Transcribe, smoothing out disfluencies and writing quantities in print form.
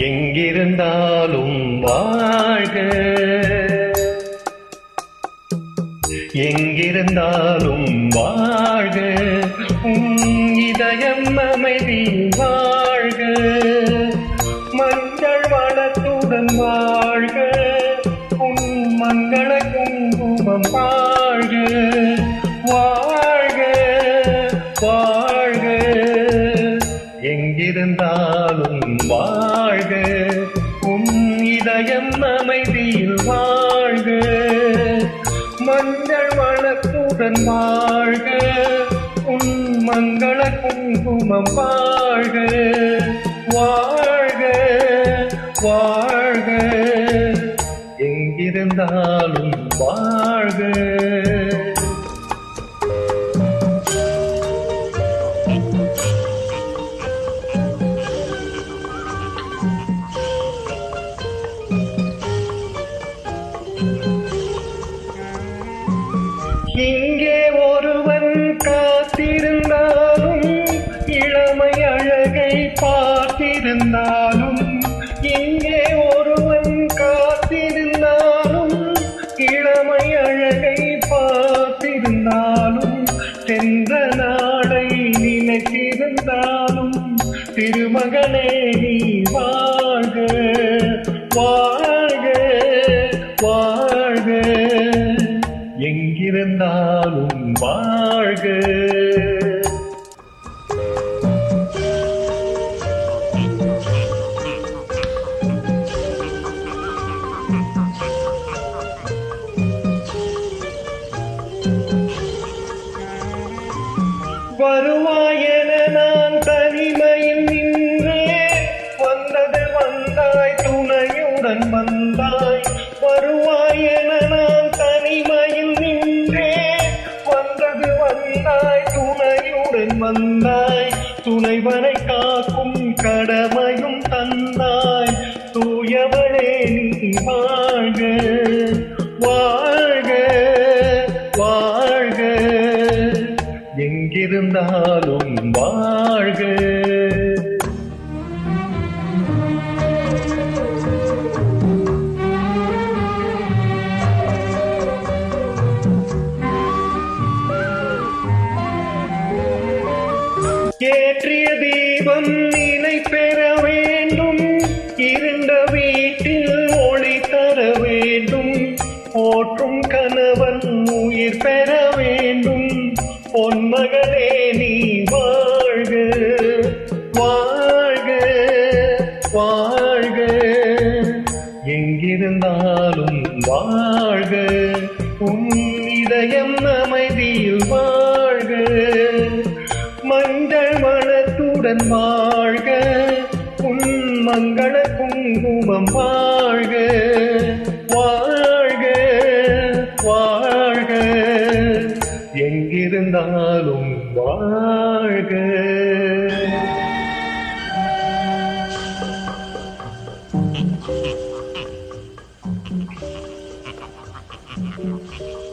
எங்கிருந்தாலும் வாழ்க, எங்கிருந்தாலும் வாழ்க, இதயம் அமைதி வாழ்க, மஞ்சள் வளத்துடன் வாழ்க, மங்கள குங்குமம் வாழ்க, வாழ்க வாழ்க, எங்கிருந்தாலும் வாழ்க, இதயம் அமைதியில் வாழ்க, மஞ்சள் வளத்துடன் வாழ்க, மங்கள குங்குமம் வாழ்க, வாழ்க வாழ்க, எங்கிருந்தாலும் வாழ்க. இங்கே ஒருவன் காத்திருந்தாலும், இளமை அழகை பார்த்திருந்தாலும், இங்கே ஒருவன் காத்திருந்தாலும், இளமை அழகை பார்த்திருந்தாலும், சென்ற நாளை நினைத்திருந்தாலும், திருமகனே நீ வாழ்க வாழ்க வாழ்க, எங்கிருந்தாலும் வாழ்க. வருவாயென நான் தனிமையில் நின்றேன், வந்தது வந்தாய் துணையுடன் வந்தாய், வருவாயென நான் தனிமையில் நின்றேன், வந்தது வந்தாய் துணையுடன் வந்தாய், துணைவனை காக்கும் கடமையும் தந்தாய், தூயவளே நீ வாழ்க வாழ்க வாழ்க, எங்கிருந்தாலும் வாழ்க. ஏற்றிய தீபம் நிலை பெற வேண்டும், இருண்ட வீட்டில் ஒளி தர வேண்டும், போற்றும் கணவன் உயிர் பெற வேண்டும், பொன்மகளே நீ வாழ்க வாழ்க வாழ்க, எங்கிருந்தாலும் வாழ்க, இதயம் அமைதியில் வாழ்க, மஞ்சள் மணத்துடன் வாழ்க, மங்கள குங்குமம் வாழ்க, வாழ்க வாழ்க, எங்கிருந்தாலும் வாழ்க. Thank you.